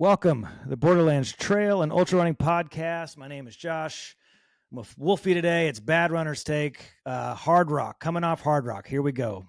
Welcome to the Borderlands Trail and Ultra Running Podcast. My name is Josh. I'm with Wolfie today. It's Bad Runner's Take. Hardrock, coming off Hardrock. Here we go.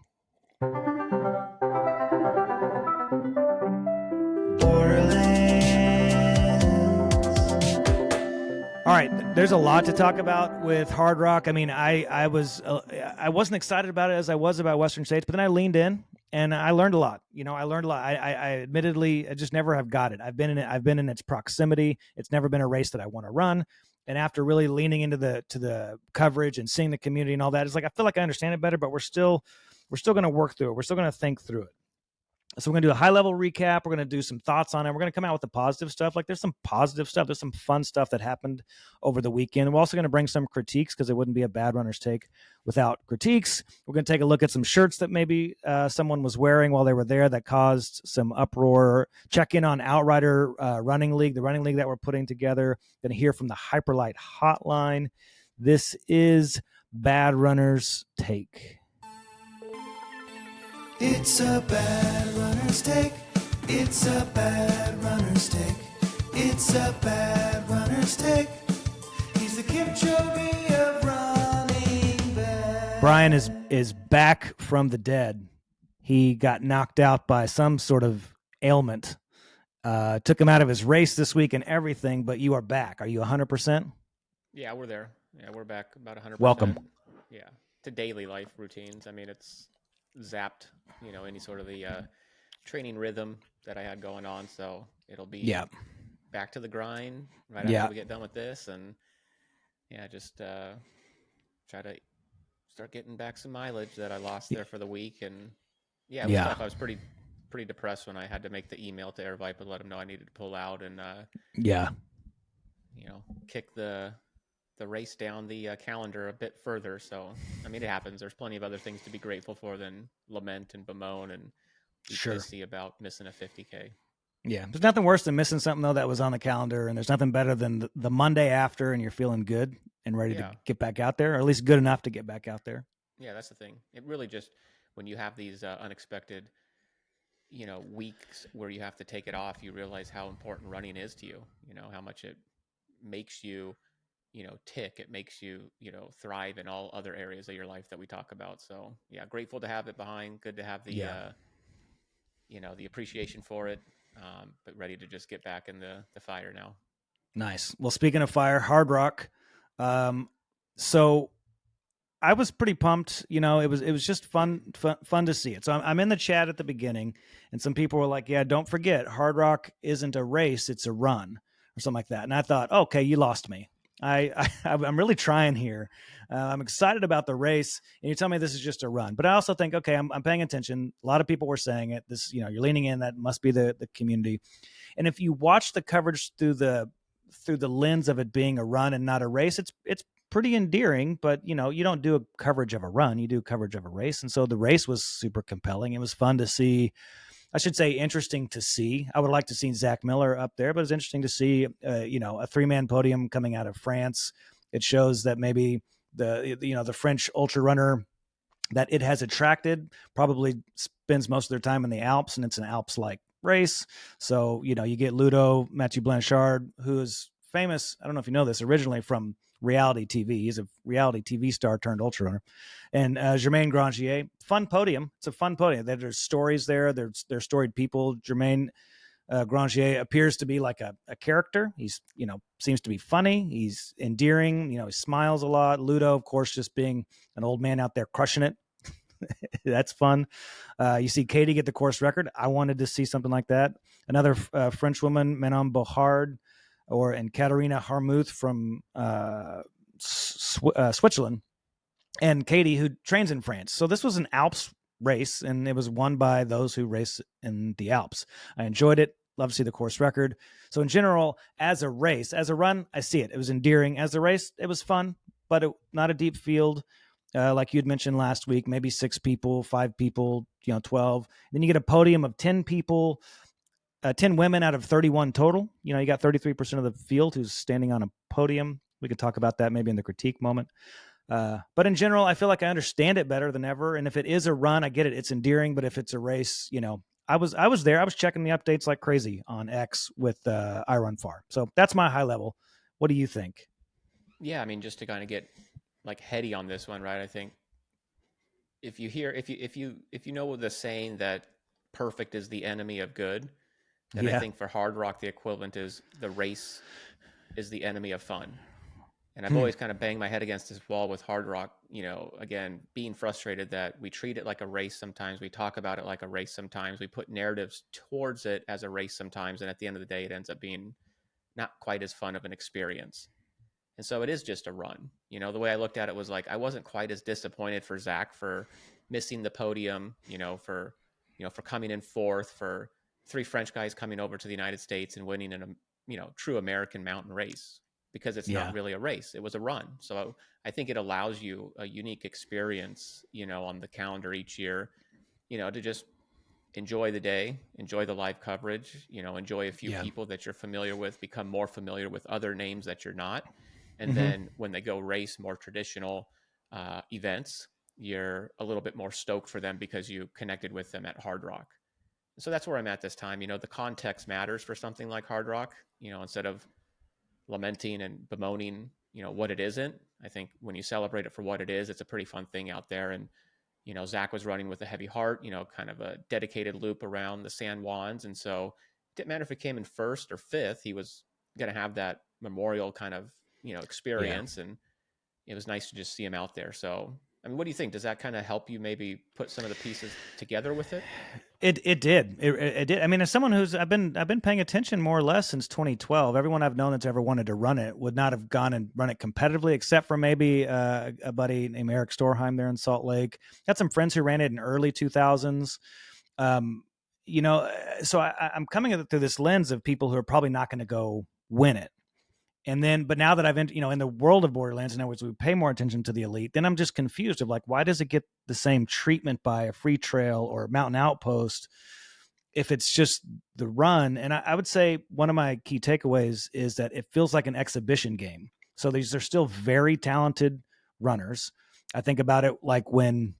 All right, there's a lot to talk about with Hardrock. I mean, I wasn't excited about it as I was about Western States, but then I leaned in and I learned a lot. I learned a lot. I admittedly, I just never have got it. I've been in its proximity. It's never been a race that I want to run. And after really leaning into the coverage and seeing the community and all that, it's like I feel like I understand it better, but we're still going to work through it. We're still going to think through it. So we're going to do a high-level recap. We're going to do some thoughts on it. We're going to come out with the positive stuff. Like there's some positive stuff. There's some fun stuff that happened over the weekend. We're also going to bring some critiques because it wouldn't be a Bad Runner's Take without critiques. We're going to take a look at some shirts that maybe someone was wearing while they were there that caused some uproar. Check in on Outrider Running League, the running league that we're putting together. Going to hear from the Hyperlyte Hotline. This is Bad Runner's Take. It's a bad runner's take. It's a bad runner's take. It's a bad runner's take. He's the Kipchoge of running back. Brian is back from the dead. He got knocked out by some sort of ailment. Took him out of his race this week and everything, but you are back. Are you 100%? Yeah, we're there. Yeah, we're back about 100%. Welcome. Yeah, to daily life routines. I mean, it's zapped, any sort of the training rhythm that I had going on. So it'll be back to the grind right after we get done with this. And just try to start getting back some mileage that I lost there for the week. And it was tough. I was pretty depressed when I had to make the email to Airvipe and let them know I needed to pull out and kick the race down the calendar a bit further. So, I mean, it happens. There's plenty of other things to be grateful for than lament and bemoan and be pissy about missing a 50K. Yeah. There's nothing worse than missing something, though, that was on the calendar. And there's nothing better than the Monday after and you're feeling good and ready to get back out there, or at least good enough to get back out there. Yeah, that's the thing. It really just, when you have these unexpected, weeks where you have to take it off, you realize how important running is to you, how much it makes you tick. It makes you, thrive in all other areas of your life that we talk about. So grateful to have it behind. Good to have the, the appreciation for it, but ready to just get back in the fire now. Nice. Well, speaking of fire, Hardrock. So I was pretty pumped. It was just fun to see it. So I'm in the chat at the beginning and some people were like, yeah, don't forget Hardrock isn't a race. It's a run or something like that. And I thought, okay, you lost me. I'm really trying here. I'm excited about the race, and you tell me this is just a run. But I also think, okay, I'm paying attention. A lot of people were saying it. This, you're leaning in. That must be the community. And if you watch the coverage through the lens of it being a run and not a race, it's pretty endearing. But you don't do a coverage of a run. You do coverage of a race. And so the race was super compelling. It was fun to see. I should say interesting to see. I would like to see Zach Miller up there, but it's interesting to see, a three-man podium coming out of France. It shows that maybe the French ultra runner that it has attracted probably spends most of their time in the Alps, and it's an Alps-like race. So, you get Ludo, Mathieu Blanchard, who is famous. I don't know if you know this, originally from reality TV. He's a reality TV star turned ultra runner. And Germain Grangier, fun podium. It's a fun podium. There's stories there. There's storied people. Germain Grangier appears to be like a character. He's, seems to be funny. He's endearing. He smiles a lot. Ludo, of course, just being an old man out there crushing it. That's fun. You see Katie get the course record. I wanted to see something like that. Another French woman, Manon Bohard, and Katarina Harmuth from Switzerland, and Katie, who trains in France. So this was an Alps race, and it was won by those who race in the Alps. I enjoyed it. Love to see the course record. So in general, as a race, as a run, I see it. It was endearing. As a race, it was fun, but not a deep field. Like you'd mentioned last week, maybe 6 people, 5 people, 12. Then you get a podium of 10 people, 10 women out of 31 total. You got 33% of the field who's standing on a podium. We could talk about that maybe in the critique moment. But in general, I feel like I understand it better than ever. And if it is a run, I get it. It's endearing. But if it's a race, I was there. I was checking the updates like crazy on X with I Run Far. So that's my high level. What do you think? Yeah, I mean, just to kind of get like heady on this one, right? I think if you know the saying that perfect is the enemy of good, then I Yeah. think for Hardrock the equivalent is the race is the enemy of fun. And I've Hmm. always kind of banged my head against this wall with Hardrock, again, being frustrated that we treat it like a race sometimes. We talk about it like a race sometimes. We put narratives towards it as a race sometimes. And at the end of the day, it ends up being not quite as fun of an experience. And so it is just a run. The way I looked at it was like I wasn't quite as disappointed for Zach for missing the podium, for coming in fourth, for three French guys coming over to the United States and winning in a true American mountain race, because it's Yeah. not really a race. It was a run. So I think it allows you a unique experience, on the calendar each year, to just enjoy the day, enjoy the live coverage, enjoy a few Yeah. people that you're familiar with, become more familiar with other names that you're not. And Mhm. then when they go race more traditional events, you're a little bit more stoked for them because you connected with them at Hardrock. So that's where I'm at this time. The context matters for something like Hardrock, instead of lamenting and bemoaning, what it isn't. I think when you celebrate it for what it is, it's a pretty fun thing out there. And Zach was running with a heavy heart, kind of a dedicated loop around the San Juans. And so it didn't matter if he came in first or fifth, he was going to have that memorial kind of, experience. Yeah. And it was nice to just see him out there. So, I mean, what do you think? Does that kind of help you maybe put some of the pieces together with it? It did. It did. I mean, as someone who's I've been paying attention more or less since 2012. Everyone I've known that's ever wanted to run it would not have gone and run it competitively, except for maybe a buddy named Eric Storheim there in Salt Lake. Had some friends who ran it in early 2000s. So I'm coming through this lens of people who are probably not going to go win it. And then, but now that I've in the world of Borderlands, in other words, we pay more attention to the elite, then I'm just confused of like, why does it get the same treatment by a free trail or mountain outpost if it's just the run? And I would say one of my key takeaways is that it feels like an exhibition game. So they're still very talented runners. I think about it like when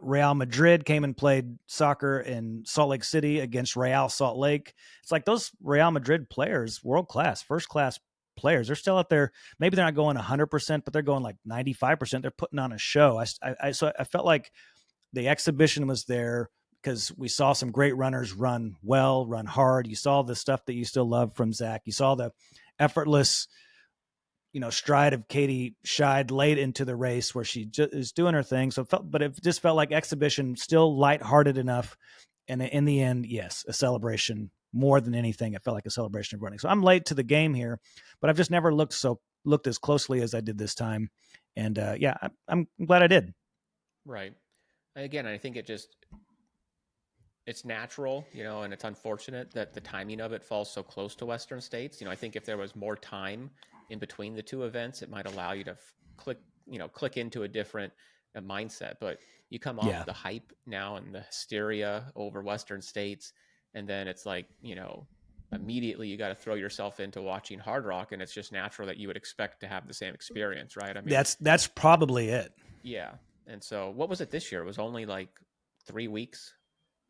Real Madrid came and played soccer in Salt Lake City against Real Salt Lake. It's like those Real Madrid players, world class, first class players, they're still out there. Maybe they're not going 100%, but they're going like 95%. They're putting on a show. So I felt like the exhibition was there because we saw some great runners run well, run hard. You saw the stuff that you still love from Zach. You saw the effortless, stride of Katie Scheid late into the race where she just is doing her thing. But it just felt like exhibition, still lighthearted enough. And in the end, yes, a celebration more than anything. It felt like a celebration of running. So I'm late to the game here, but I've just never looked as closely as I did this time. And I'm glad I did. Right. Again, I think it's natural, and it's unfortunate that the timing of it falls so close to Western States. I think if there was more time in between the two events, it might allow you to click into a different mindset. But you come off the hype now and the hysteria over Western States, and then it's like, immediately you got to throw yourself into watching Hardrock, and it's just natural that you would expect to have the same experience, right? I mean, that's probably it. Yeah. And so what was it this year? It was only like 3 weeks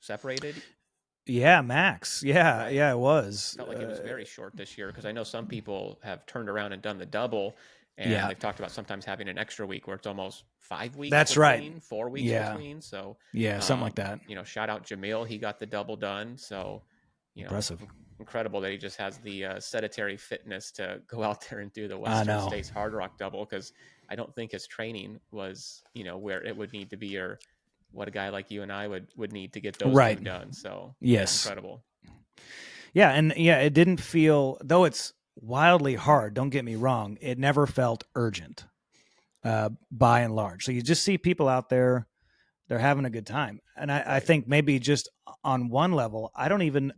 separated. Yeah, max. Yeah, right. Yeah, it was. Felt like it was very short this year because I know some people have turned around and done the double, and they've talked about sometimes having an extra week where it's almost 5 weeks. That's between, right. 4 weeks between. So something like that. Shout out Jamil, he got the double done. So impressive, incredible that he just has the sedentary fitness to go out there and do the Western States Hardrock double, because I don't think his training was where it would need to be, or what a guy like you and I would need to get those two done. So yes, incredible. Yeah, and it didn't feel, though it's wildly hard, don't get me wrong, it never felt urgent by and large. So you just see people out there, they're having a good time. And I think maybe just on one level, I don't even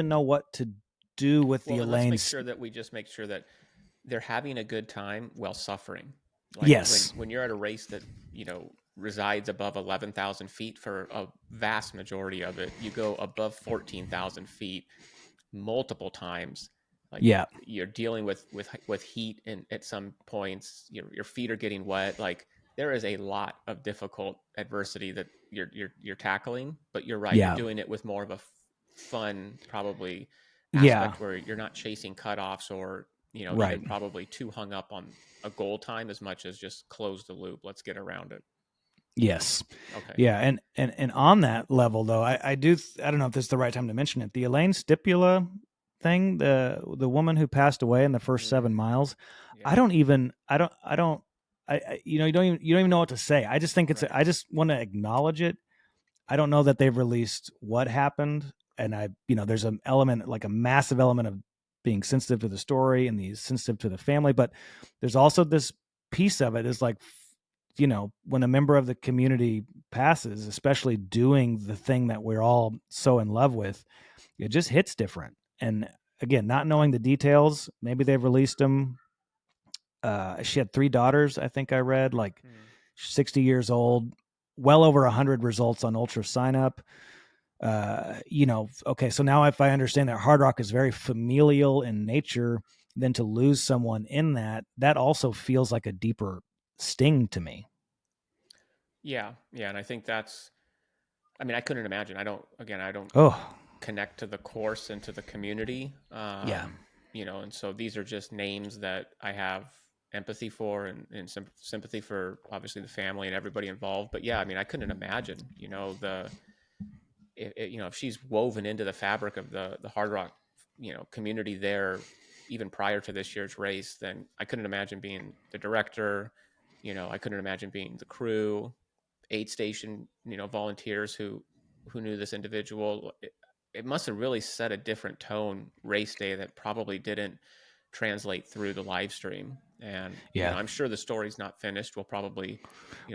know what to do with the Elaine. Let's make sure that they're having a good time while suffering. Like yes. When you're at a race that, resides above 11,000 feet for a vast majority of it, you go above 14,000 feet multiple times. Like you're dealing with heat, and at some points your feet are getting wet. Like there is a lot of difficult adversity that you're tackling, but you're right. Yeah. You're doing it with more of a fun, probably Yeah. aspect where you're not chasing cutoffs or, Right. even probably too hung up on a goal time as much as just close the loop. Let's get around it. Yes. Okay. Yeah. And on that level though, I don't know if this is the right time to mention it. The Elaine Stipula thing, the woman who passed away in the first 7 miles, Yeah. I don't you don't even know what to say. I just think I just want to acknowledge it. I don't know that they've released what happened. And there's an element, like a massive element of being sensitive to the story and the sensitive to the family. But there's also this piece of it is like, when a member of the community passes, especially doing the thing that we're all so in love with, it just hits different. And again, not knowing the details, maybe they've released them. She had 3 daughters, I think I read, like 60 years old, well over 100 results on Ultra sign up. Okay, so now if I understand that Hardrock is very familial in nature, then to lose someone in that also feels like a deeper sting to me. Yeah. And I think I couldn't imagine. I don't connect to the course and to the community. Yeah. And so these are just names that I have empathy for and sympathy for, obviously the family and everybody involved. But yeah, I couldn't imagine, if she's woven into the fabric of the Hardrock, community there, even prior to this year's race, then I couldn't imagine being the director. I couldn't imagine being the crew, aid station, volunteers who knew this individual. It must have really set a different tone race day that probably didn't translate through the live stream. And I'm sure the story's not finished. We'll probably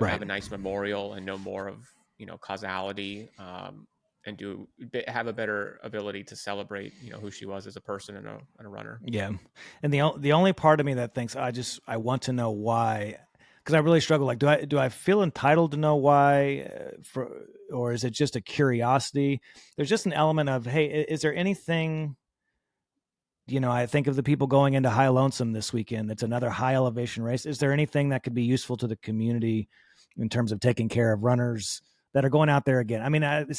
have a nice memorial and know more of causality, and have a better ability to celebrate who she was as a person and a runner. Yeah. And the only part of me that thinks I want to know why, because I really struggle. Like, do I feel entitled to know why, or is it just a curiosity? There's just an element of, hey, is there anything? I think of the people going into High Lonesome this weekend. It's another high elevation race. Is there anything that could be useful to the community in terms of taking care of runners that are going out there again?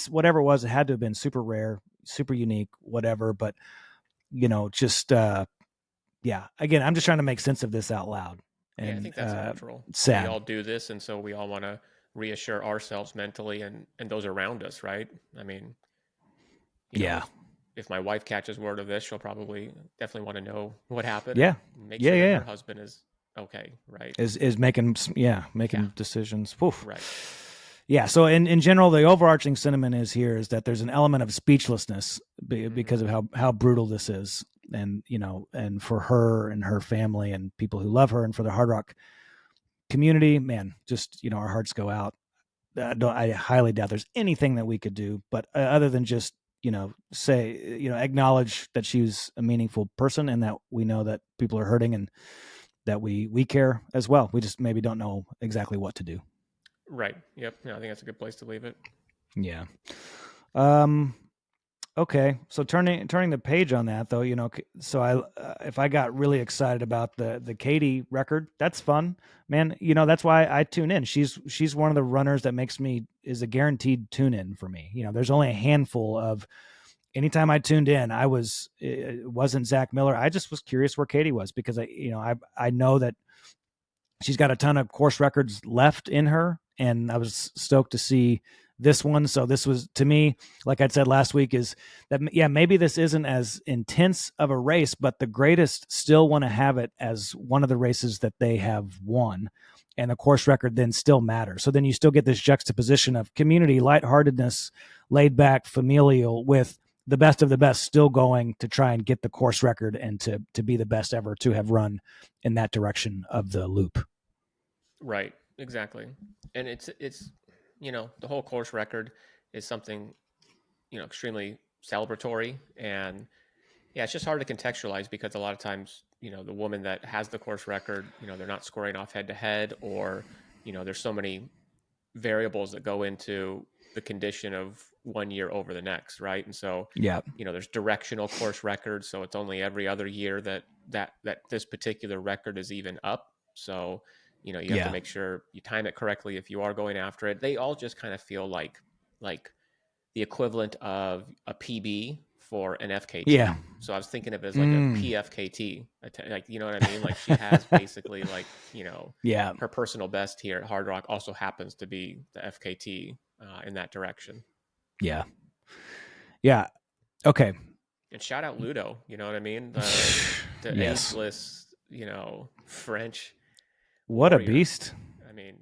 Whatever it was, it had to have been super rare, super unique, whatever. But just again, I'm just trying to make sense of this out loud. And I think that's natural. Sad. We all do this, and so we all want to reassure ourselves mentally and those around us, right? If my wife catches word of this, she'll probably definitely want to know what happened. Yeah. Make sure that her husband is okay, right? Is making decisions. Oof. Right. Yeah. So in general, the overarching sentiment is that there's an element of speechlessness because of how brutal this is. And, and for her and her family and people who love her, and for the Hardrock community, man, just, our hearts go out. I highly doubt there's anything that we could do, but other than just, say, acknowledge that she was a meaningful person and that we know that people are hurting and that we care as well. We just maybe don't know exactly what to do. Right. Yep. I think that's a good place to leave it. Yeah. Okay. So turning the page on that though, so if I got really excited about the Katie record, that's fun, man. That's why I tune in. She's one of the runners that is a guaranteed tune in for me. There's only a handful of, anytime I tuned in, it wasn't Zach Miller. I just was curious where Katie was, because I know that she's got a ton of course records left in her, and I was stoked to see this one. So this was, to me, like I said last week, is that, maybe this isn't as intense of a race, but the greatest still want to have it as one of the races that they have won, and the course record then still matters. So then you still get this juxtaposition of community, lightheartedness, laid back, familial, with the best of the best still going to try and get the course record and to be the best ever to have run in that direction of the loop. Right. Exactly. And it's the whole course record is something, extremely celebratory, and it's just hard to contextualize, because a lot of times, the woman that has the course record, they're not scoring off head to head, or, there's so many variables that go into the condition of one year over the next. Right. And so, there's directional course records. So it's only every other year that this particular record is even up. So, You know, you have to make sure you time it correctly if you are going after it. They all just kind of feel like the equivalent of a PB for an FKT. Yeah. So I was thinking of it as like a PFKT, like, you know what I mean? Like she has basically like, you know, her personal best here at Hardrock also happens to be the FKT in that direction. Yeah. Yeah. Okay. And shout out Ludo, you know what I mean? The ageless, you know, French. What warrior. A beast. I mean,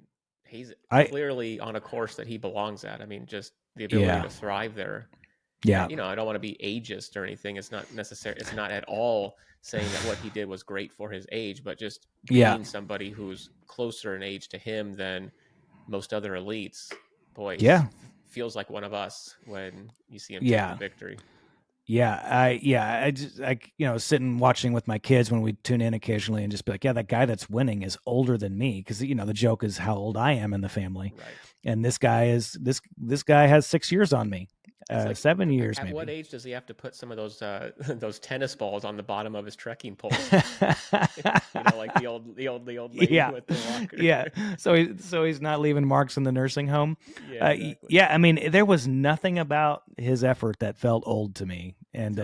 he's clearly on a course that he belongs at. I mean, just the ability to thrive there. Yeah. And, you know, I don't want to be ageist or anything. It's not necessary. It's not at all saying that what he did was great for his age, but just being somebody who's closer in age to him than most other elites. Boy, feels like one of us when you see him take the victory. Yeah, I just you know, sitting watching with my kids when we tune in occasionally and just be like, yeah, that guy that's winning is older than me, because you know the joke is how old I am in the family, right? And this guy is this guy has 6 years on me, like, 7 years. Maybe. At what age does he have to put some of those tennis balls on the bottom of his trekking pole? You know, like the old lady with the walker. Yeah. So he's not leaving marks in the nursing home. Yeah, exactly. Yeah. I mean, there was nothing about his effort that felt old to me. And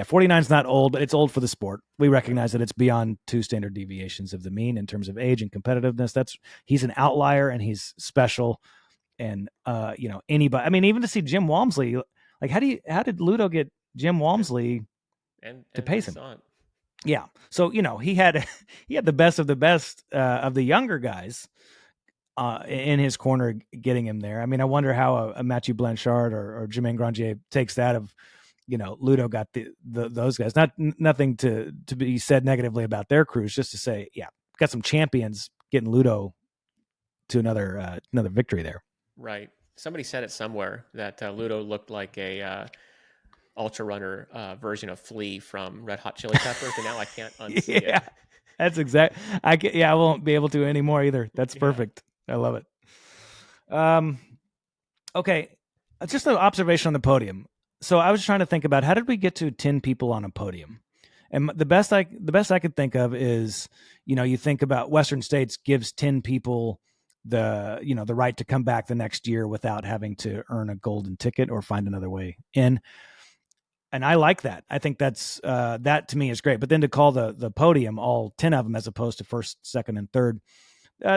49 is not old, but it's old for the sport. We recognize that it's beyond 2 standard deviations of the mean in terms of age and competitiveness. He's an outlier and he's special. And you know, anybody. I mean, even to see Jim Walmsley, like how did Ludo get Jim Walmsley to pace him? Yeah. So, you know, he had the best of the younger guys in his corner getting him there. I mean, I wonder how a Mathieu Blanchard or Jermaine Grandier takes that of, you know, Ludo got those guys. Nothing to be said negatively about their crews, just to say, got some champions getting Ludo to another victory there. Right. Somebody said it somewhere that Ludo looked like a ultra runner version of Flea from Red Hot Chili Peppers, and now I can't unsee it. That's exact. I won't be able to anymore either. That's perfect. I love it. Okay, just an observation on the podium. So I was trying to think about how did we get to 10 people on a podium, and the best I could think of is, you know, you think about Western States gives 10 people the right to come back the next year without having to earn a golden ticket or find another way in. And I like that. I think that's that to me is great. But then to call the podium all 10 of them as opposed to first, second, and third,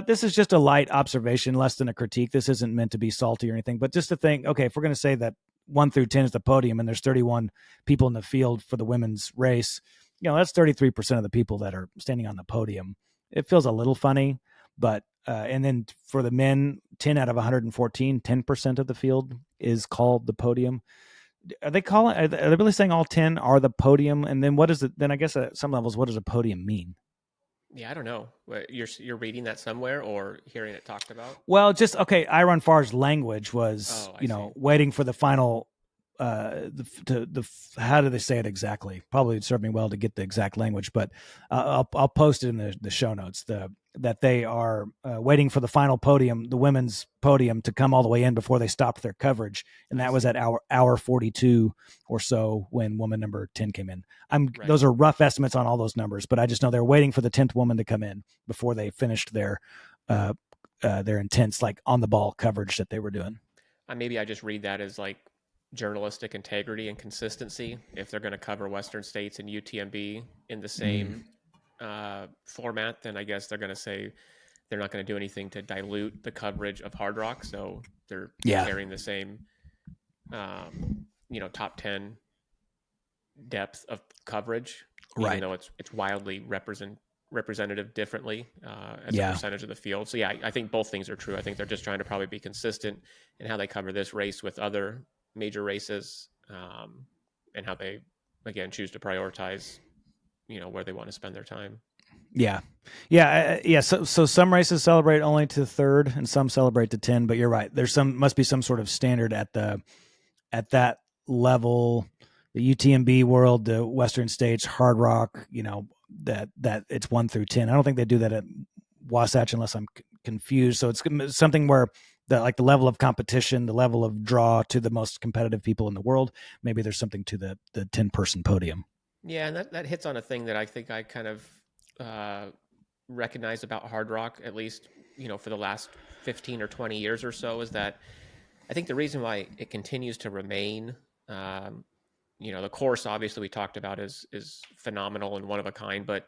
this is just a light observation, less than a critique. This isn't meant to be salty or anything, but just to think, okay, if we're going to say that 1 through 10 is the podium and there's 31 people in the field for the women's race, you know, that's 33% of the people that are standing on the podium. It feels a little funny, but and then for the men, 10 out of 114, 10% of the field is called the podium. Are they really saying all 10 are the podium? And then what is it? Then I guess at some levels, what does a podium mean? Yeah, I don't know. You're reading that somewhere or hearing it talked about? Well, just, okay, Iron Far's language was, waiting for the final, how do they say it exactly? Probably it'd serve me well to get the exact language, but I'll post it in the show notes, that they are waiting for the final podium, the women's podium, to come all the way in before they stopped their coverage. And that was at hour 42 or so when woman number 10 came in. Those are rough estimates on all those numbers, but I just know they're waiting for the 10th woman to come in before they finished their intense, like, on the ball coverage that they were doing. Maybe I just read that as like journalistic integrity and consistency. If they're going to cover Western States and UTMB in the same format, then I guess they're going to say they're not going to do anything to dilute the coverage of Hardrock, so they're carrying the same top 10 depth of coverage, even though it's wildly representative differently as a percentage of the field. So I think both things are true. I think they're just trying to probably be consistent in how they cover this race with other major races, and how they again choose to prioritize where they want to spend their time. So some races celebrate only to third and some celebrate to 10, but you're right, must be some sort of standard at that level, the UTMB world, the Western States, Hardrock, that it's 1 through 10. I don't think they do that at Wasatch unless I'm confused. So it's something where the level of competition, the level of draw to the most competitive people in the world, maybe there's something to the 10-person podium. Yeah, and that hits on a thing that I think I kind of recognized about Hardrock, at least, for the last 15 or 20 years or so, is that I think the reason why it continues to remain, the course obviously we talked about is phenomenal and one of a kind, but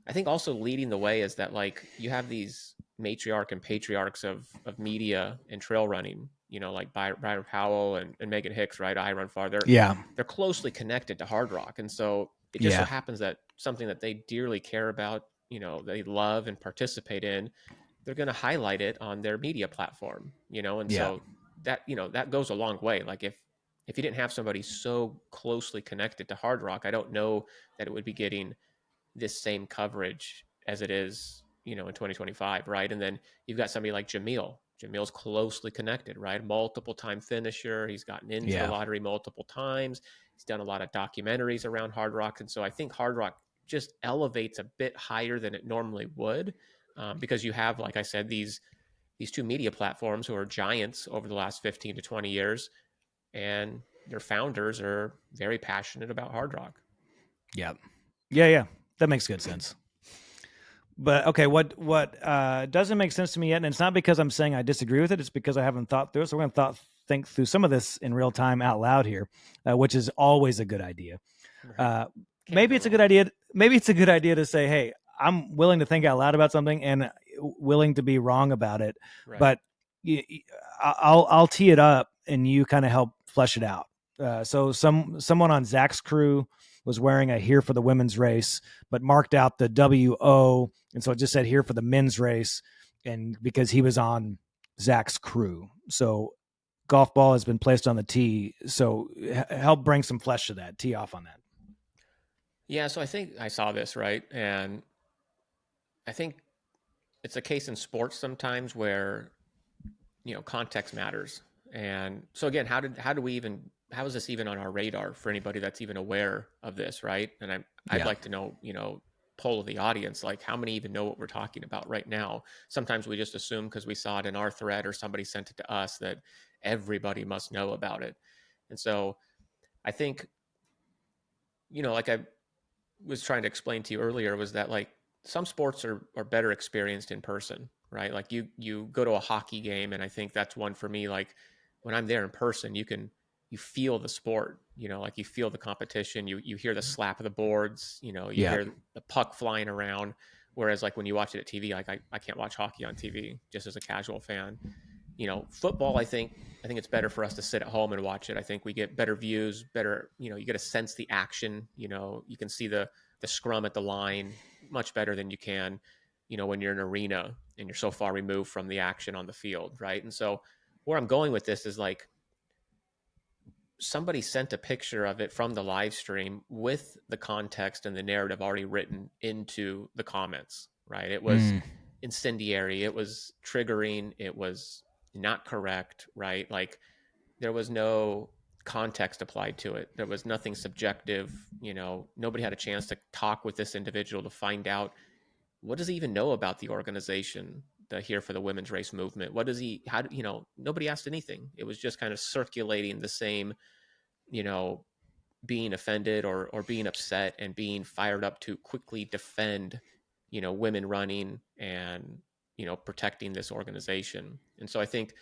I think also leading the way is that like you have these matriarch and patriarchs of media and trail running, like Byron Powell and Megan Hicks, right? I Run Far. They're closely connected to Hardrock, and so it just so happens that something that they dearly care about, they love and participate in, they're going to highlight it on their media platform, and so that that goes a long way. Like if you didn't have somebody so closely connected to Hardrock, I don't know that it would be getting this same coverage as it is, in 2025, right? And then you've got somebody like Jamil. Jamil's closely connected, right? Multiple time finisher. He's gotten into the lottery multiple times. He's done a lot of documentaries around Hardrock. And so I think Hardrock just elevates a bit higher than it normally would, because you have, like I said, these two media platforms who are giants over the last 15 to 20 years, and their founders are very passionate about Hardrock. Yeah. That makes good sense. But okay, what doesn't make sense to me yet, and it's not because I'm saying I disagree with it, it's because I haven't thought through it. So we're going to think through some of this in real time out loud here, which is always a good idea. Maybe it's a good idea. Maybe it's a good idea to say, hey, I'm willing to think out loud about something and willing to be wrong about it. Right. But I'll tee it up and you kind of help flesh it out. So someone on Zach's crew was wearing a Here for the Women's Race, but marked out the WO. And so it just said Here for the Men's Race. And because he was on Zach's crew. So golf ball has been placed on the tee. So help bring some flesh to that. Tee off on that. Yeah. So I think I saw this, right? And I think it's a case in sports sometimes where, context matters. And so again, how is this even on our radar for anybody that's even aware of this, right? And I'd like to know, poll of the audience, like how many even know what we're talking about right now? Sometimes we just assume because we saw it in our thread or somebody sent it to us that everybody must know about it. And so I think, like I was trying to explain to you earlier, was that like some sports are better experienced in person, right? Like you go to a hockey game, and I think that's one for me. Like when I'm there in person, you feel the sport, like you feel the competition, you hear the slap of the boards, you hear the puck flying around. Whereas like when you watch it at TV, like I can't watch hockey on TV just as a casual fan. Football, I think it's better for us to sit at home and watch it. I think we get better views, better, you get to sense the action, you can see the scrum at the line much better than you can, when you're in an arena and you're so far removed from the action on the field. Right. And so where I'm going with this is like, somebody sent a picture of it from the live stream with the context and the narrative already written into the comments, right? It was incendiary. It was triggering. It was not correct, right? Like there was no context applied to it. There was nothing subjective. Nobody had a chance to talk with this individual to find out, what does he even know about the organization, the Here for the Women's Race movement? What does he, nobody asked anything. It was just kind of circulating the same, being offended or being upset and being fired up to quickly defend, women running and, protecting this organization. And so I think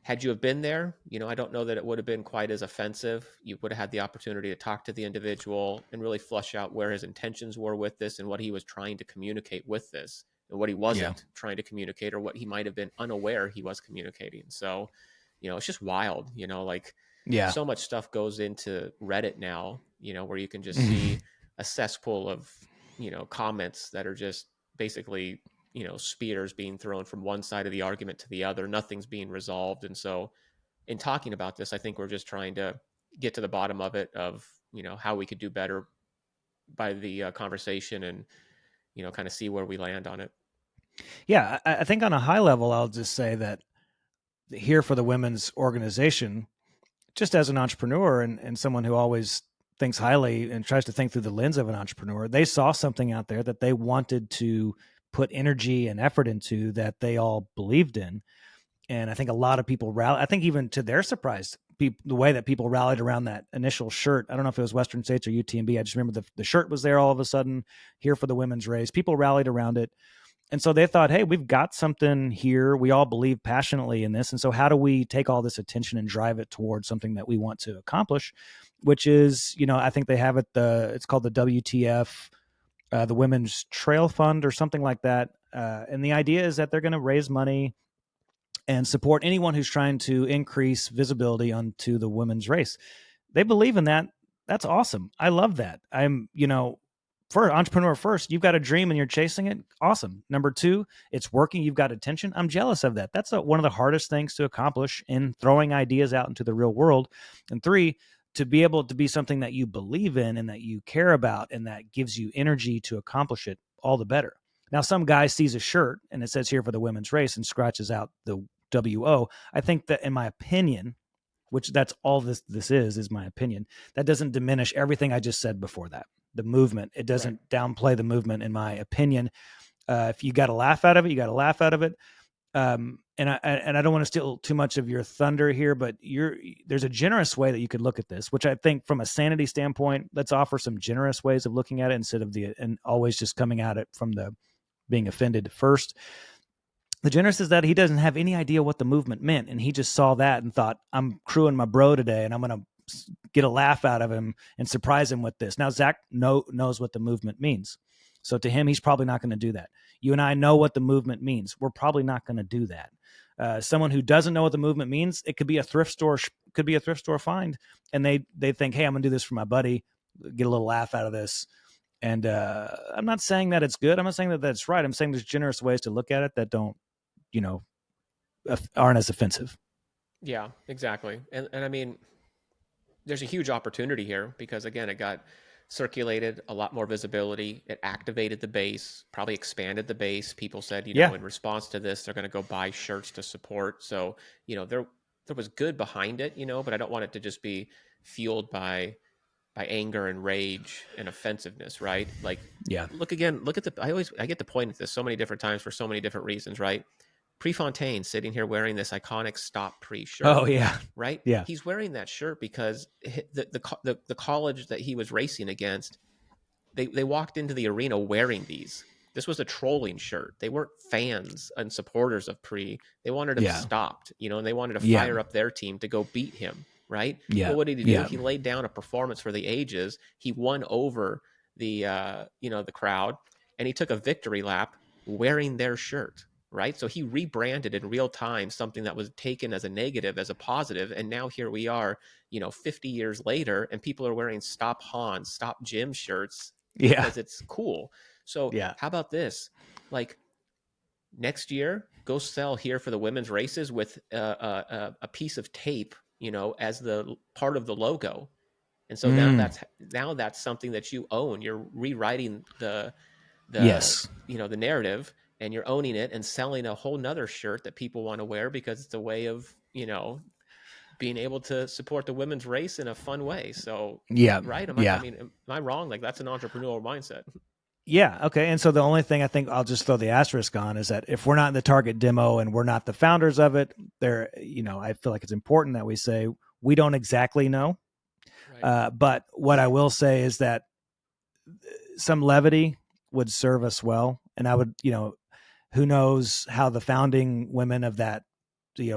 had you have been there, I don't know that it would have been quite as offensive. You would have had the opportunity to talk to the individual and really flush out where his intentions were with this and what he was trying to communicate with this and what he wasn't trying to communicate, or what he might have been unaware he was communicating. So, it's just wild, so much stuff goes into Reddit now, where you can just see a cesspool of, comments that are just basically, spears being thrown from one side of the argument to the other. Nothing's being resolved. And so in talking about this, I think we're just trying to get to the bottom of it, of, how we could do better by the conversation and, kind of see where we land on it. Yeah. I think on a high level, I'll just say that Here for the Women's organization, just as an entrepreneur and someone who always thinks highly and tries to think through the lens of an entrepreneur, they saw something out there that they wanted to put energy and effort into, that they all believed in. And I think a lot of people I think even to their surprise, the way that people rallied around that initial shirt, I don't know if it was Western States or UTMB. I just remember the shirt was there all of a sudden, Here for the Women's Race. People rallied around it. And so they thought, hey, we've got something here. We all believe passionately in this. And so how do we take all this attention and drive it towards something that we want to accomplish, which is, I think they have it, it's called the WTF, the Women's Trail Fund or something like that. And the idea is that they're going to raise money and support anyone who's trying to increase visibility onto the women's race. They believe in that. That's awesome. I love that. I'm, for entrepreneur first, you've got a dream and you're chasing it. Awesome. Number two, it's working. You've got attention. I'm jealous of that. That's one of the hardest things to accomplish in throwing ideas out into the real world. And three, to be able to be something that you believe in and that you care about and that gives you energy to accomplish it, all the better. Now, some guy sees a shirt and it says here for the women's race and scratches out the WO. I think that, in my opinion, which that's all this is my opinion, that doesn't diminish everything I just said before that. The movement, it doesn't downplay the movement, in my opinion. If you got to laugh out of it, you got to laugh out of it. And I don't want to steal too much of your thunder here, but there's a generous way that you could look at this, which I think from a sanity standpoint, let's offer some generous ways of looking at it instead of and always just coming at it from the being offended first. The generous is that he doesn't have any idea what the movement meant. And he just saw that and thought, I'm crewing my bro today and I'm going to get a laugh out of him and surprise him with this. Now, Zach knows what the movement means. So to him, he's probably not going to do that. You and I know what the movement means. We're probably not going to do that. Someone who doesn't know what the movement means, it could be a thrift store, find. And they think, hey, I'm going to do this for my buddy, get a little laugh out of this. And I'm not saying that it's good. I'm not saying that that's right. I'm saying there's generous ways to look at it that don't, aren't as offensive. Yeah, exactly. And I mean, there's a huge opportunity here because, again, it got circulated, a lot more visibility. It activated the base, probably expanded the base. People said, in response to this, they're going to go buy shirts to support. So, there was good behind it, but I don't want it to just be fueled by anger and rage and offensiveness, right? Like, look at I get the point at this so many different times for so many different reasons, right? Prefontaine sitting here wearing this iconic Stop Pre shirt. Oh yeah, right. Yeah, he's wearing that shirt because the college that he was racing against, they walked into the arena wearing these. This was a trolling shirt. They weren't fans and supporters of Pre. They wanted him stopped, and they wanted to fire up their team to go beat him. Right. Yeah. Well, what did he do? He laid down a performance for the ages. He won over the crowd, and he took a victory lap wearing their shirt. Right. So he rebranded in real time something that was taken as a negative as a positive. And now here we are, 50 years later, and people are wearing Stop Hans, Stop Jim shirts because it's cool. So how about this? Like, next year, go sell here for the women's races with a piece of tape, as the part of the logo. And so now that's something that you own. You're rewriting the the narrative, and you're owning it and selling a whole nother shirt that people want to wear because it's a way of, being able to support the women's race in a fun way. So, right. Am I wrong? Like, that's an entrepreneurial mindset. Yeah. Okay. And so the only thing I think I'll just throw the asterisk on is that if we're not in the target demo and we're not the founders of it, I feel like it's important that we say we don't exactly know. Right. But what I will say is that some levity would serve us well. And I would, who knows how the founding women of that,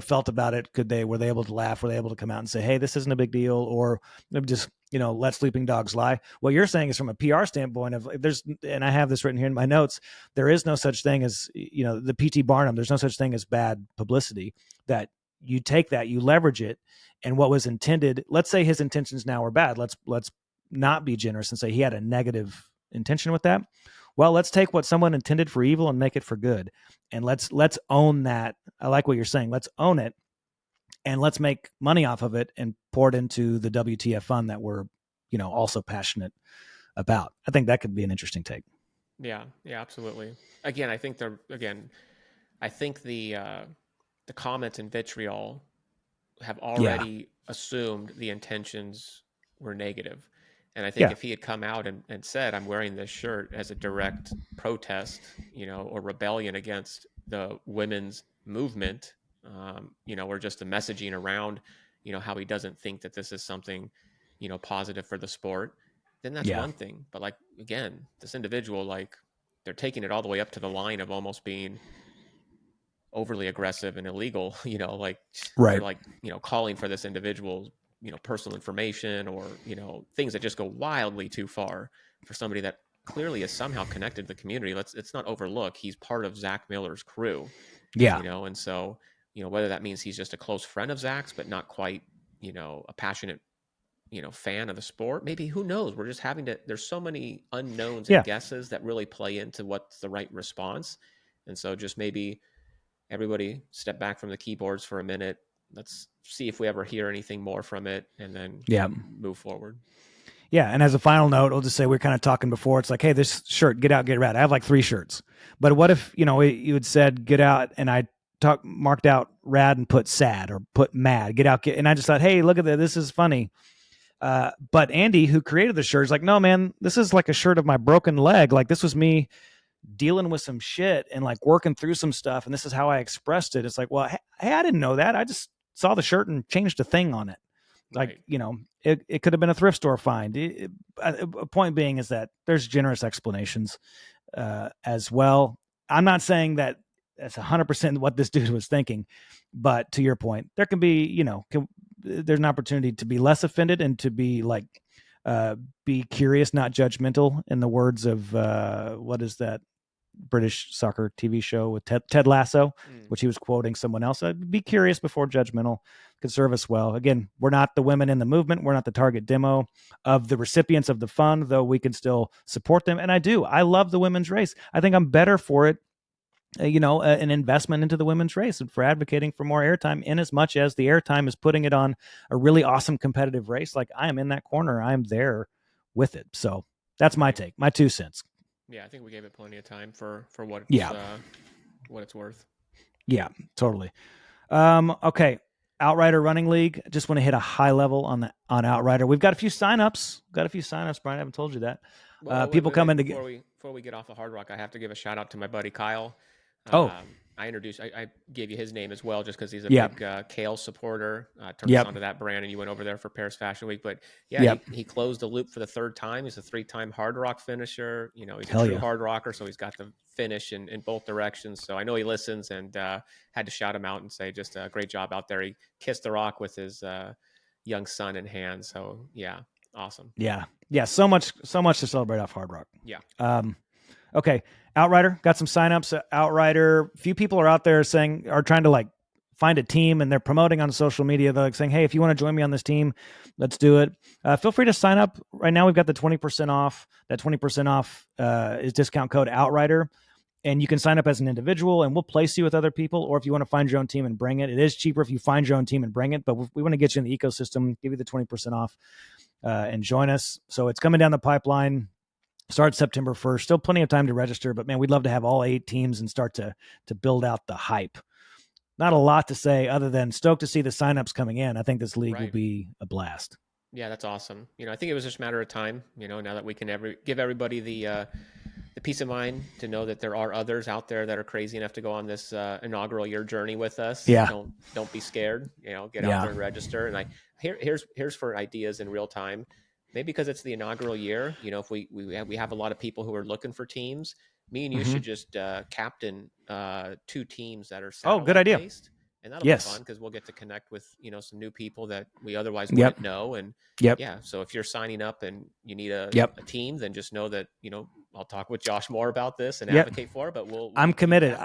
felt about it. Were they able to laugh? Were they able to come out and say, hey, this isn't a big deal? Or just, let sleeping dogs lie. What you're saying is from a PR standpoint of and I have this written here in my notes, there is no such thing as, the PT Barnum, there's no such thing as bad publicity. That you take that, you leverage it, and what was intended, let's say his intentions now are bad. Let's not be generous and say he had a negative intention with that. Well, let's take what someone intended for evil and make it for good. And let's own that. I like what you're saying. Let's own it. And let's make money off of it and pour it into the WTF fund that we're, also passionate about. I think that could be an interesting take. Yeah, absolutely. Again, I think the comments and vitriol have already assumed the intentions were negative. And I think if he had come out and said, I'm wearing this shirt as a direct protest, or rebellion against the women's movement, or just the messaging around, how he doesn't think that this is something, positive for the sport, then that's one thing. But, like, again, this individual, like, they're taking it all the way up to the line of almost being overly aggressive and illegal, like they're like, calling for this individual's, personal information, or, things that just go wildly too far for somebody that clearly is somehow connected to the community. Let's not overlook, he's part of Zach Miller's crew. Yeah. And so, whether that means he's just a close friend of Zach's, but not quite, a passionate, fan of the sport, maybe, who knows? We're just there's so many unknowns and guesses that really play into what's the right response. And so just maybe everybody step back from the keyboards for a minute. Let's see if we ever hear anything more from it, and then move forward. Yeah. And as a final note, I'll just say, we're kind of talking before, it's like, hey, this shirt, get out, get rad. I have like 3 shirts, but what if, you had said, get out, and I marked out rad and put sad, or put mad, get out, and I just thought, hey, look at that. This is funny. But Andy, who created the shirt, is like, no, man, this is like a shirt of my broken leg. Like, this was me dealing with some shit and like working through some stuff, and this is how I expressed it. It's like, well, hey, I didn't know that. I just saw the shirt and changed a thing on it. Like, it could have been a thrift store find. A point being is that there's generous explanations as well. I'm not saying that that's 100% what this dude was thinking, but to your point, there can be, there's an opportunity to be less offended and to be like, be curious, not judgmental, in the words of, what is that British soccer TV show with Ted Lasso, which he was quoting someone else. Be curious before judgmental, could serve us well. Again, we're not the women in the movement. We're not the target demo of the recipients of the fund, though we can still support them. And I love the women's race. I think I'm better for it, an investment into the women's race, and for advocating for more airtime, in as much as the airtime is putting it on a really awesome competitive race. Like, I am in that corner. I am there with it. So that's my take, my 2 cents. Yeah, I think we gave it plenty of time for what what it's worth. Yeah, totally. Okay, Outrider Running League. Just want to hit a high level on Outrider. We've got a few signups. Brian. I haven't told you that. People come in before we get off of Hardrock, I have to give a shout out to my buddy Kyle. I gave you his name as well, just because he's a big Kale supporter. Turned us onto that brand, and you went over there for Paris Fashion Week. But he closed the loop for the 3rd time. He's a 3-time Hardrock finisher. He's a true Hardrocker, so he's got the finish in both directions. So I know he listens, and had to shout him out and say just a great job out there. He kissed the rock with his young son in hand. So awesome. Yeah. So much to celebrate off Hardrock. Yeah. Okay. Outrider, got some signups. Outrider, few people are out there are trying to like find a team, and they're promoting on social media. They're like saying, hey, if you want to join me on this team, let's do it. Feel free to sign up. Right now, we've got the 20% off. That 20% off is discount code Outrider. And you can sign up as an individual, and we'll place you with other people. Or if you want to find your own team and bring it, it is cheaper if you find your own team and bring it. But we want to get you in the ecosystem, give you the 20% off, and join us. So it's coming down the pipeline. Starts September 1st. Still plenty of time to register, but man, we'd love to have all 8 teams and start to build out the hype. Not a lot to say other than stoked to see the signups coming in. I think this league will be a blast. Yeah, that's awesome. I think it was just a matter of time, now that we can give everybody the peace of mind to know that there are others out there that are crazy enough to go on this inaugural year journey with us. Yeah. Don't be scared, get out there and register. And here's for ideas in real time. Maybe because it's the inaugural year, if we have a lot of people who are looking for teams, me and you should just captain 2 teams that are good idea. based, and that'll be fun because we'll get to connect with some new people that we otherwise wouldn't know. And so if you're signing up and you need a team, then just know that I'll talk with Josh more about this and advocate for it. But I'm committed.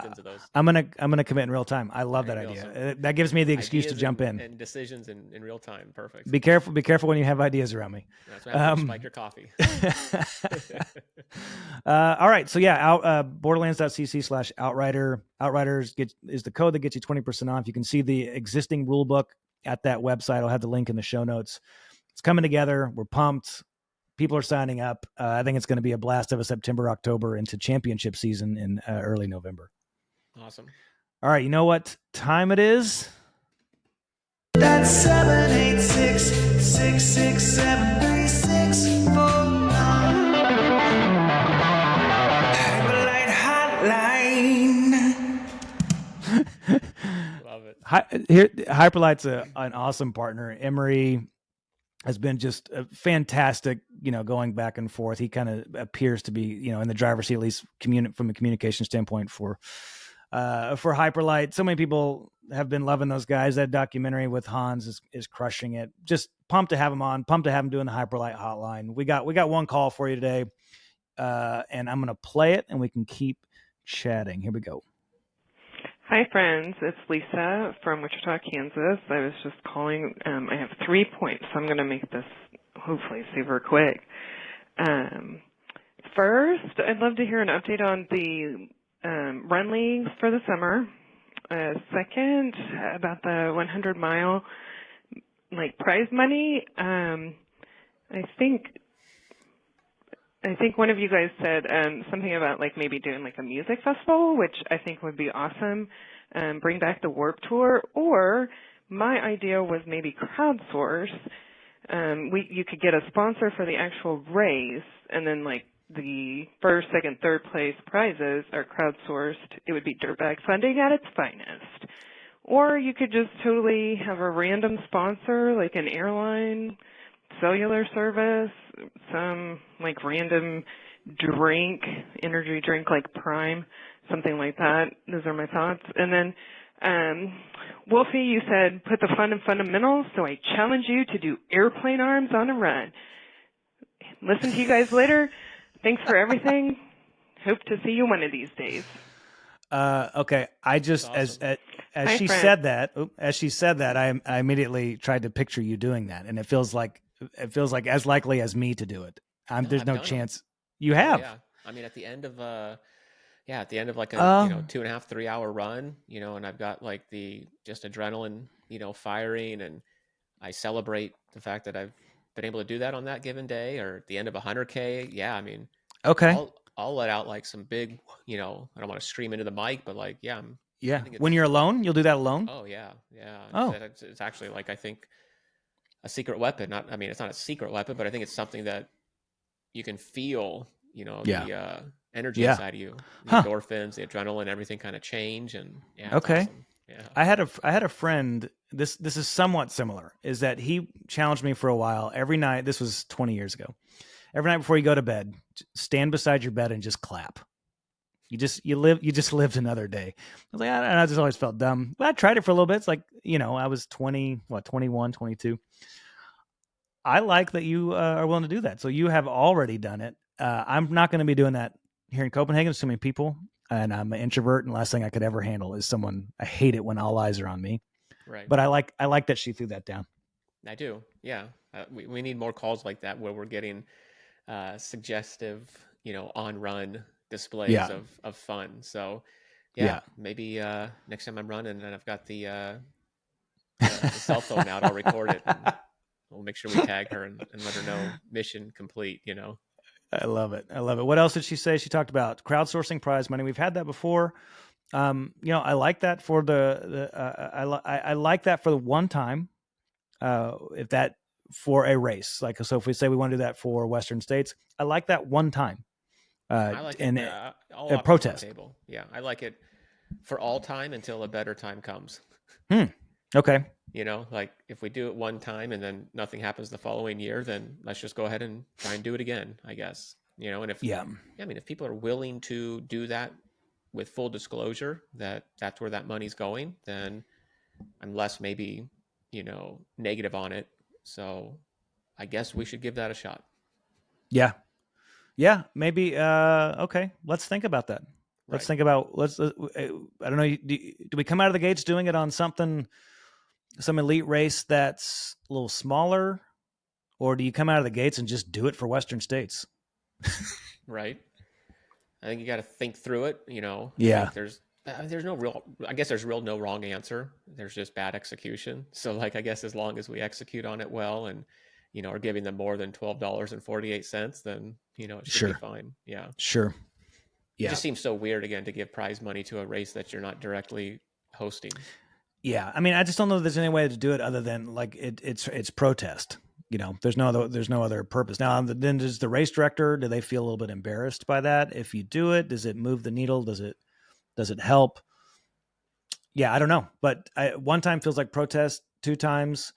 I'm gonna commit in real time. I love that idea. Awesome. That gives me the excuse to jump in and decisions in real time. Perfect. Be careful when you have ideas around me. That's why I spike your coffee. All right. So borderlands.cc/outrider. Outriders is the code that gets you 20% off. You can see the existing rule book at that website. I'll have the link in the show notes. It's coming together. We're pumped. People are signing up. I think it's going to be a blast of a September, October into championship season in early November. Awesome. All right. You know what time it is? That's 786-667-3649. Hyperlyte Hotline. Love it. Hyperlight's an awesome partner. Emery has been just fantastic, going back and forth. He kind of appears to be, in the driver's seat, at least from a communication standpoint for Hyperlite. So many people have been loving those guys. That documentary with Hans is crushing it. Just pumped to have him on, pumped to have him doing the Hyperlyte Hotline. We got one call for you today, and I'm going to play it and we can keep chatting. Here we go. Hi, friends. It's Lisa from Wichita, Kansas. I was just calling. I have 3 points, so I'm going to make this hopefully super quick. First, I'd love to hear an update on the run leagues for the summer. Second, about the 100-mile prize money. I think one of you guys said something about maybe doing a music festival, which I think would be awesome. Bring back the Warp Tour, or my idea was maybe crowdsource. You could get a sponsor for the actual race, and then the first, second, third place prizes are crowdsourced. It would be dirtbag funding at its finest. Or you could just totally have a random sponsor, like an airline, cellular service, some random drink, energy drink like Prime, something like that. Those are my thoughts. And then, Wolfie, you said put the fun in fundamentals, so I challenge you to do airplane arms on a run. Listen to you guys later. Thanks for everything. Hope to see you one of these days. Okay. I just, awesome. as she said that, I immediately tried to picture you doing that, and it feels like as likely as me to do it. There's no chance you have. Yeah. I mean, at the end of a 2.5, 3 hour run, and I've got the just adrenaline, firing, and I celebrate the fact that I've been able to do that on that given day, or at the end of 100K. Yeah. I mean, okay. I'll let out some big, I don't want to scream into the mic, but yeah. When you're alone, you'll do that alone. Oh yeah. Yeah. Oh, it's actually I think a secret weapon. It's not a secret weapon, but I think it's something that you can feel, the energy inside of you, the endorphins, the adrenaline, everything kind of change. And okay. Awesome. Yeah. I had a friend, this is somewhat similar, is that he challenged me for a while every night. This was 20 years ago. Every night before you go to bed, stand beside your bed and just clap. You just lived another day. I was like, I just always felt dumb. But I tried it for a little bit. It's I was 21, 22. I like that you are willing to do that. So you have already done it. I'm not going to be doing that here in Copenhagen. There's so many people, and I'm an introvert, and the last thing I could ever handle is someone. I hate it when all eyes are on me. Right. But I like that she threw that down. I do. Yeah. We need more calls like that where we're getting suggestive, on run displays of fun. So maybe next time I'm running and I've got the cell phone out, I'll record it. And we'll make sure we tag her and let her know mission complete, I love it. What else did she say? She talked about crowdsourcing prize money. We've had that before. I like that for I like that for the one time. If that for a race, so if we say we want to do that for Western States, I like that one time. I like and a protest. Table. Yeah, I like it for all time until a better time comes. Okay. If we do it one time and then nothing happens the following year, then let's just go ahead and try and do it again, I guess. And if people are willing to do that with full disclosure that that's where that money's going, then I'm less maybe, negative on it. So I guess we should give that a shot. Yeah. Yeah, maybe. Okay. Let's think about that. Let's think about, I don't know. Do we come out of the gates doing it on some elite race that's a little smaller, or do you come out of the gates and just do it for Western States? Right. I think you got to think through it, Yeah. There's no real, I guess there's no wrong answer. There's just bad execution. So I guess as long as we execute on it well and, are giving them more than $12.48, then, it should be fine. Yeah. Sure. Yeah. It just seems so weird again to give prize money to a race that you're not directly hosting. Yeah. I mean, I just don't know if there's any way to do it other than it's protest. There's no other purpose. Now, then does the race director, do they feel a little bit embarrassed by that? If you do it, does it move the needle? Does it help? Yeah, I don't know. But one time feels like protest. 2 times,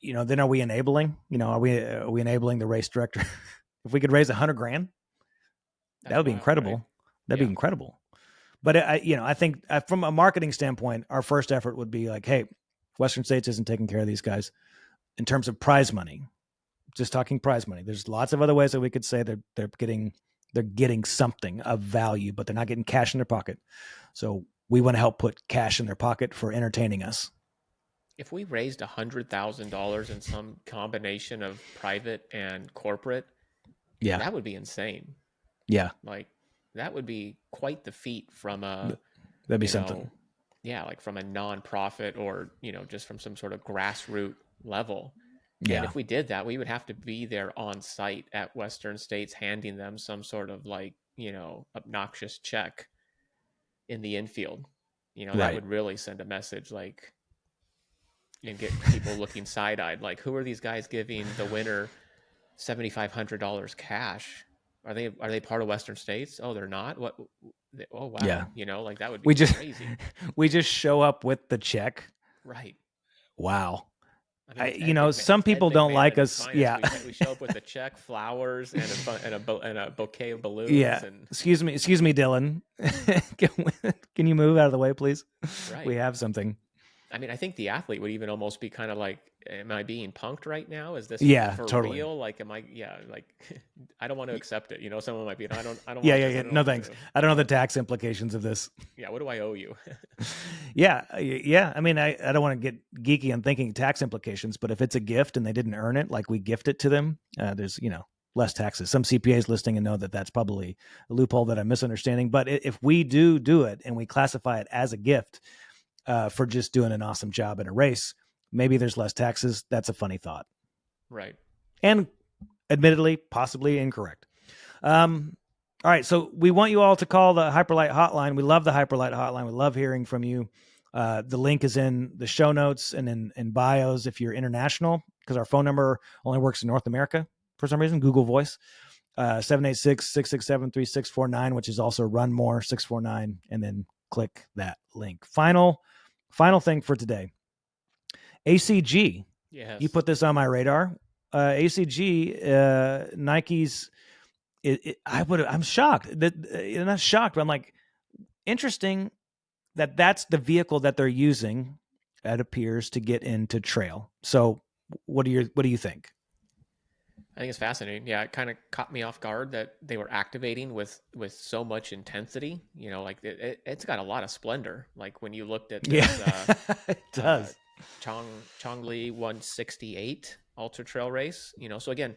then are we enabling? Are we enabling the race director? If we could raise $100,000, that would be incredible. Right? That'd be incredible. But I think from a marketing standpoint, our first effort would be like, hey, Western States isn't taking care of these guys in terms of prize money. Just talking prize money. There's lots of other ways that we could say they're getting something of value, but they're not getting cash in their pocket. So we want to help put cash in their pocket for entertaining us. If we raised $100,000 in some combination of private and corporate, that would be insane. Yeah. Like that would be quite the feat from that'd be something. Like from a nonprofit or, just from some sort of grassroots level. Yeah. And if we did that, we would have to be there on site at Western States, handing them some sort of obnoxious check in the infield. That would really send a message and get people looking side-eyed. Like, who are these guys giving the winner $7,500 cash? Are they part of Western States? Oh, they're not? What? Oh, wow. Yeah. That would be crazy. We just show up with the check. Right. Wow. Some people don't like us. Yeah. We show up with a check, flowers, and a bouquet of balloons. Yeah. And... Excuse me, Dylan. Can you move out of the way, please? Right. We have something. I mean, I think the athlete would even almost be kind of like, am I being punked right now? Is this for totally real? Like, am I, I don't want to accept it. Someone might be, I don't. No, thanks. I don't know the tax implications of this. Yeah. What do I owe you? Yeah. I mean, I don't want to get geeky on thinking tax implications, but if it's a gift and they didn't earn it, like we gift it to them, there's, less taxes. Some CPAs listening and know that that's probably a loophole that I'm misunderstanding. But if we do it and we classify it as a gift, for just doing an awesome job in a race, maybe there's less taxes. That's a funny thought. Right. And admittedly, possibly incorrect. All right. So we want you all to call the Hyperlyte Hotline. We love the Hyperlyte Hotline. We love hearing from you. The link is in the show notes and in bios if you're international, because our phone number only works in North America for some reason, Google Voice. 786-667-3649, which is also Run More 649, and then click that link. Final thing for today. ACG. Yes. You put this on my radar. ACG, Nike's. I'm shocked. Not shocked, but I'm like, interesting that that's the vehicle that they're using. It appears to get into trail. So, what do you think? I think it's fascinating. Yeah, it kind of caught me off guard that they were activating with so much intensity. It's got a lot of splendor. Like when you looked at this, it does. Chongli 168 Ultra Trail race. So again,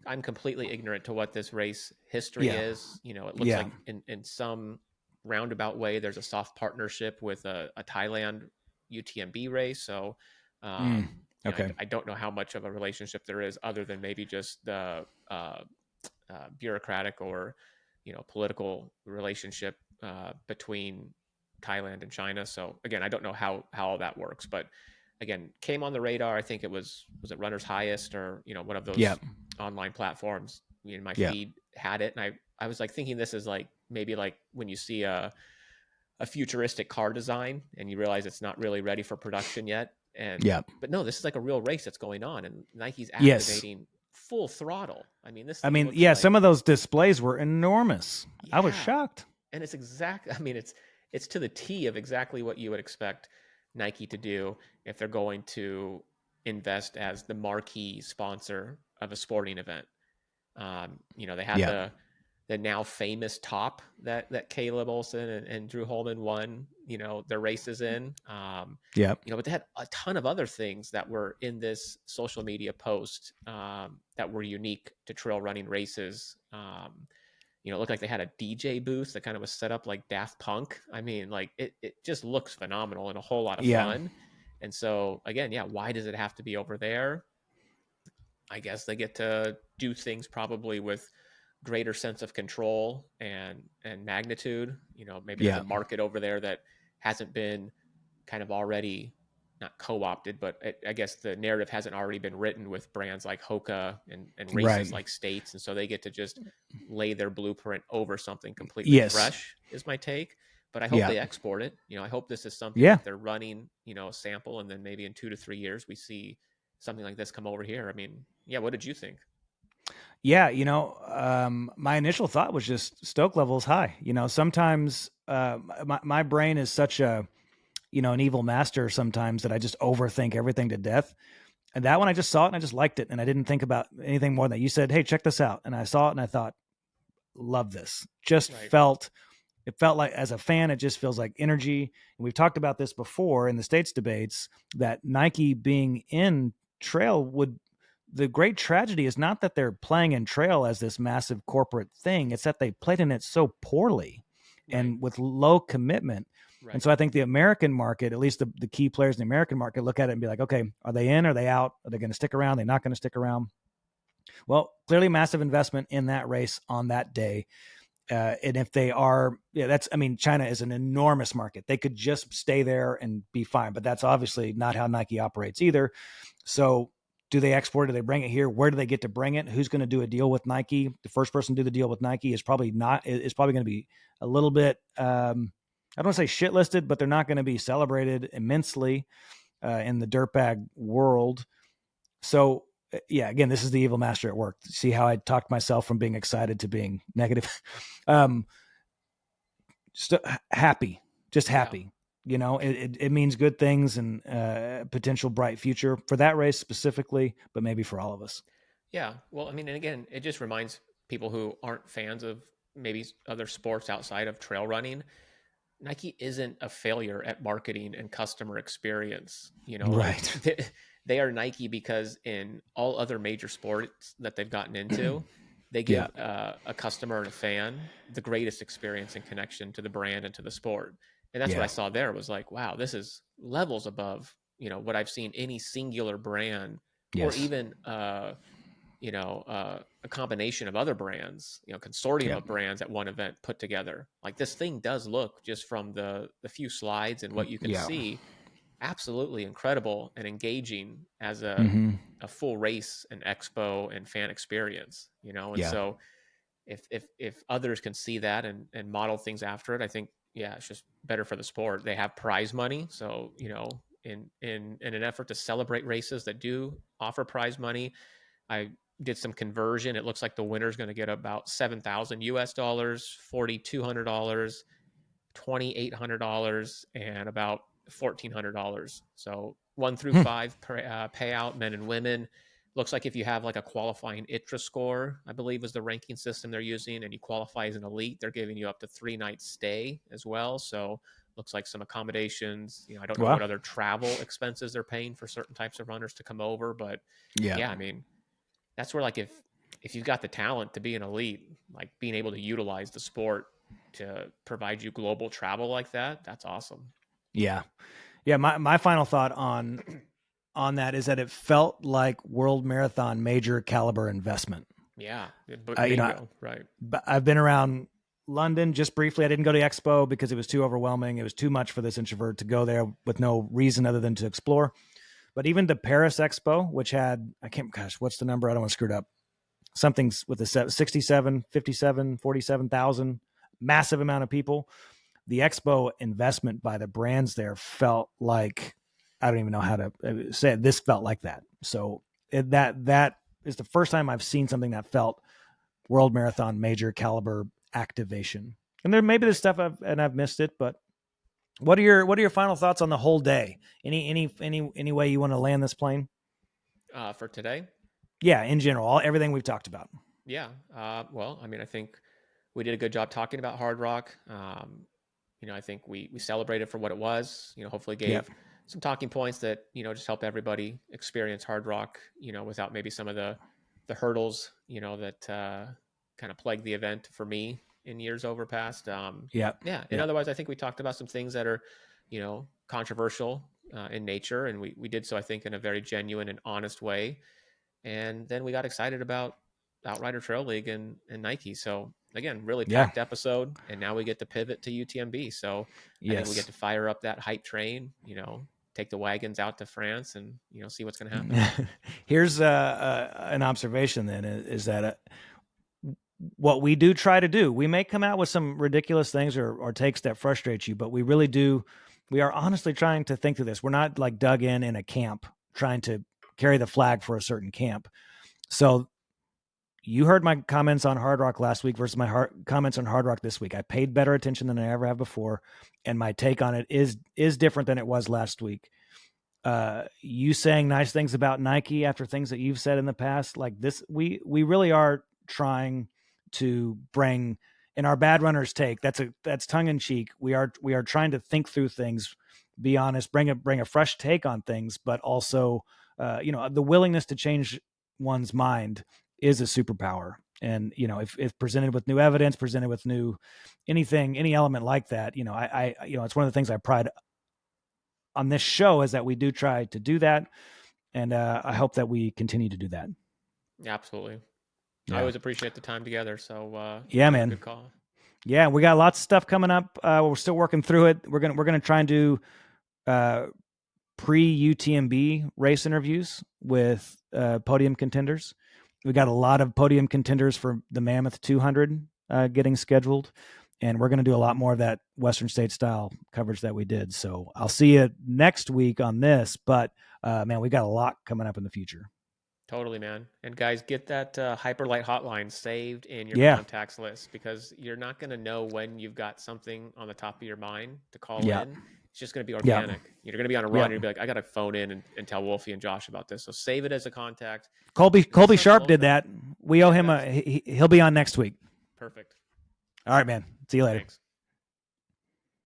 I'm completely ignorant to what this race history is. It looks like in some roundabout way there's a soft partnership with a Thailand UTMB race. So. Okay. I don't know how much of a relationship there is other than maybe just the bureaucratic or, political relationship between Thailand and China. So again, I don't know how all that works, but again, came on the radar. I think was it Runner's Highest or, one of those online platforms. My feed had it. And I was like thinking this is like, maybe like when you see a futuristic car design and you realize it's not really ready for production yet. But no, this is like a real race that's going on, and Nike's activating full throttle. I mean, some of those displays were enormous. I was shocked. And it's it's to the T of exactly what you would expect Nike to do if they're going to invest as the marquee sponsor of a sporting event. They had the now famous top that Caleb Olson and Drew Holman won, their races in. But they had a ton of other things that were in this social media post that were unique to trail running races. It looked like they had a DJ booth that kind of was set up like Daft Punk. I mean, like it just looks phenomenal and a whole lot of fun. And so again, why does it have to be over there? I guess they get to do things probably with greater sense of control and magnitude. Maybe there's a market over there that hasn't been kind of already not co-opted, but I guess the narrative hasn't already been written with brands like Hoka and races like States. And so they get to just lay their blueprint over something completely fresh is my take. But I hope they export it. I hope this is something that they're running, a sample, and then maybe in 2 to 3 years we see something like this come over here. I mean, yeah, what did you think? Yeah, my initial thought was just stoke levels high. Sometimes my brain is such an evil master sometimes that I just overthink everything to death. And that one, I just saw it and I just liked it. And I didn't think about anything more than that. You said, hey, check this out. And I saw it and I thought, love this. Just Right. it felt like, as a fan, it just feels like energy. And we've talked about this before in the States debates, that Nike being in trail the great tragedy is not that they're playing in trail as this massive corporate thing. It's that they played in it so poorly Right. and with low commitment. And Right. so I think the American market, at least the key players in the American market, look at it and be like, okay, are they in? Are they out? Are they going to stick around? Are they not going to stick around? Well, clearly massive investment in that race on that day. And if they are, China is an enormous market. They could just stay there and be fine, but that's obviously not how Nike operates either. So do they export it? Do they bring it here? Where do they get to bring it? Who's going to do a deal with Nike? The first person to do the deal with Nike is probably going to be a little bit, I don't want to say shit listed, but they're not going to be celebrated immensely in the dirtbag world. So yeah, again, this is the evil master at work. See how I talked myself from being excited to being negative. Just happy, just happy. Yeah. It means good things and potential bright future for that race specifically, but maybe for all of us. Yeah. Well, I mean, and again, it just reminds people who aren't fans of maybe other sports outside of trail running, Nike isn't a failure at marketing and customer experience. Right. Like they are Nike because in all other major sports that they've gotten into, they give a customer and a fan the greatest experience and connection to the brand and to the sport. And that's what I saw there was like, wow, this is levels above, what I've seen any singular brand or even, a combination of other brands, consortium of brands at one event put together. Like this thing does look, just from the few slides and what you can see, absolutely incredible and engaging as a full race and expo and fan experience, and so if others can see that and model things after it, I think, it's just better for the sport. They have prize money. So, in an effort to celebrate races that do offer prize money, I did some conversion. It looks like the winner is going to get about $7,000 US dollars, $4,200, $2,800, and about $1,400. So 1 through 5 payout, men and women. Looks like if you have like a qualifying ITRA score, I believe is the ranking system they're using, and you qualify as an elite, they're giving you up to 3 night stay as well. So looks like some accommodations. I don't know what other travel expenses they're paying for certain types of runners to come over, but yeah, I mean, that's where, like, if you've got the talent to be an elite, like being able to utilize the sport to provide you global travel like that, that's awesome. Yeah. My final thought on that is that it felt like World Marathon major caliber investment. Yeah. Right. I've been around London just briefly. I didn't go to Expo because it was too overwhelming. It was too much for this introvert to go there with no reason other than to explore. But even the Paris Expo, which had, what's the number? I don't want to screw it up. Something's with the 67, 57, 47,000, massive amount of people. The Expo investment by the brands there felt like, I don't even know how to say it. This felt like that. So that is the first time I've seen something that felt World Marathon major caliber activation. And there maybe there's stuff I've missed it, but what are your final thoughts on the whole day? Any way you want to land this plane? For today? Yeah, in general, everything we've talked about. Yeah. Well, I mean, I think we did a good job talking about Hardrock. I think we celebrated for what it was. Hopefully gave some talking points that just help everybody experience Hardrock. Without maybe some of the hurdles that kind of plagued the event for me in years over past. And otherwise, I think we talked about some things that are controversial in nature, and we did so, I think, in a very genuine and honest way. And then we got excited about Outrider Trail League and Nike. So again, really packed episode, and now we get to pivot to UTMB. So I think we get to fire up that hype train, take the wagons out to France and, see what's going to happen. Here's an observation then is that what we do try to do, we may come out with some ridiculous things or takes that frustrate you, but we really do. We are honestly trying to think through this. We're not like dug in a camp trying to carry the flag for a certain camp. So you heard my comments on Hardrock last week versus my comments on Hardrock this week. I paid better attention than I ever have before, and my take on it is different than it was last week. You saying nice things about Nike after things that you've said in the past, like this, we really are trying to bring in our bad runners take. That's tongue in cheek. We are trying to think through things, be honest, bring a fresh take on things, but also, the willingness to change one's mind is a superpower. And, if presented with new evidence, presented with any element like that, it's one of the things I pride on this show is that we do try to do that. And I hope that we continue to do that. Absolutely. Yeah. I always appreciate the time together. So yeah, man. Good call. Yeah, we got lots of stuff coming up. We're still working through it. We're gonna try and do pre-UTMB race interviews with podium contenders. We got a lot of podium contenders for the Mammoth 200 getting scheduled, and we're going to do a lot more of that Western States style coverage that we did. So I'll see you next week on this, but man, we got a lot coming up in the future. Totally, man. And guys, get that Hyperlyte Hotline saved in your contacts list, because you're not going to know when you've got something on the top of your mind to call in. It's just going to be organic. You're going to be on a run. You'll be like, I got to phone in and tell Wolfie and Josh about this. So save it as a contact. Colby Sharp did that. We owe him he'll be on next week. Perfect. All right, man. See you later. Thanks.